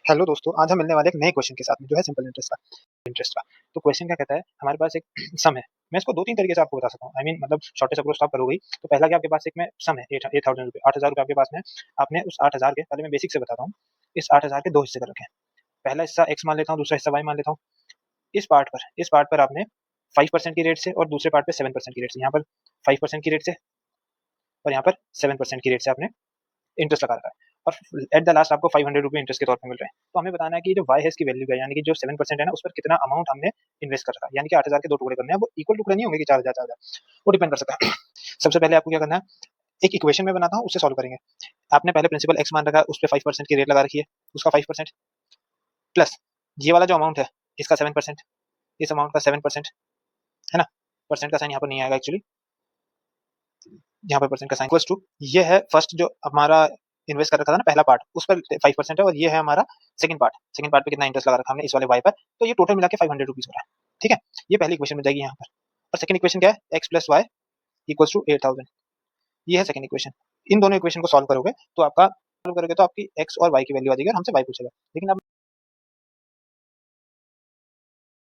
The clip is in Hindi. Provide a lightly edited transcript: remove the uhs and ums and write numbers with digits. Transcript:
हेलो दोस्तों, आज हम मिलने वाले एक नए क्वेश्चन के साथ में जो है सिंपल इंटरेस्ट का। तो क्वेश्चन क्या कहता है, हमारे पास एक सम है। मैं इसको 2-3 तरीके से आपको बता सकता हूँ। आई मीन मतलब शॉर्टेस्ट अप्रोच तो आप करोगे ही। तो पहला क्या, आपके पास एक में सम है 8,000 रुपए, 8,000 रुपए आपके पास में। आपने उस 8,000 के, पहले मैं बेसिक से बताता हूँ। इस 8,000 के 2 हिस्से कर रखे हैं। पहला हिस्सा x मान लेता हूँ, दूसरा हिस्सा y मान लेता हूँ। इस पार्ट पर आपने 5% की रेट से और दूसरे पार्ट पे 7% की रेट से, यहाँ पर 5% की रेट से और यहाँ पर 7% की रेट से आपने इंटरेस्ट लगा रखा है। और एट द लास्ट आपको 500 रुपए इंटरेस्ट के तौर पे मिल रहे हैं। तो हमें बताना है कि जो y है इसकी वैल्यू क्या है, यानी कि जो 7% है ना, उस पर कितना अमाउंट हमने इन्वेस्ट कर रखा है। यानी कि 8,000 के 2 टुकड़े करने हैं। वो इक्वल टुकड़े नहीं होंगे कि 4,000 4,000, वो डिपेंड कर सकता है। सबसे पहले आपको क्या करना है, एक इक्वेशन में बनाता हूँ, उससे सॉल्व करेंगे। आपने पहले प्रिंसिपल x मान रखा है, उस पर 5% की रेट लगा रखी है, उसका 5% प्लस ये वाला जो अमाउंट है इसका 7%, इस अमाउंट का 7%, है ना। परसेंट का साइन यहाँ पर नहीं आएगा एक्चुअली, यहाँ पर परसेंट का साइन इक्वल्स टू, ये है फर्स्ट जो हमारा इन्वेस्ट कर रखा था ना पहला पार्ट, उस पर 5% है, और ये है हमारा सेकंड पार्ट पे कितना इंटरेस्ट लगा रखा हमने इस वाले y पर। तो ये टोटल मिला के 500 रुपीज हो रहा है। ठीक है, ये पहली इक्वेशन मिल जाएगी यहाँ पर। और सेकंड इक्वेशन क्या है, x plus y equals to 8,000, ये है सेकंड इक्वेशन। इन दोनों इक्वेशन को सॉल्व करोगे तो आपका, सॉल्व करोगे तो आपकी x और y की वैल्यू आ जाएगी और हमसे y पूछेगा। लेकिन अब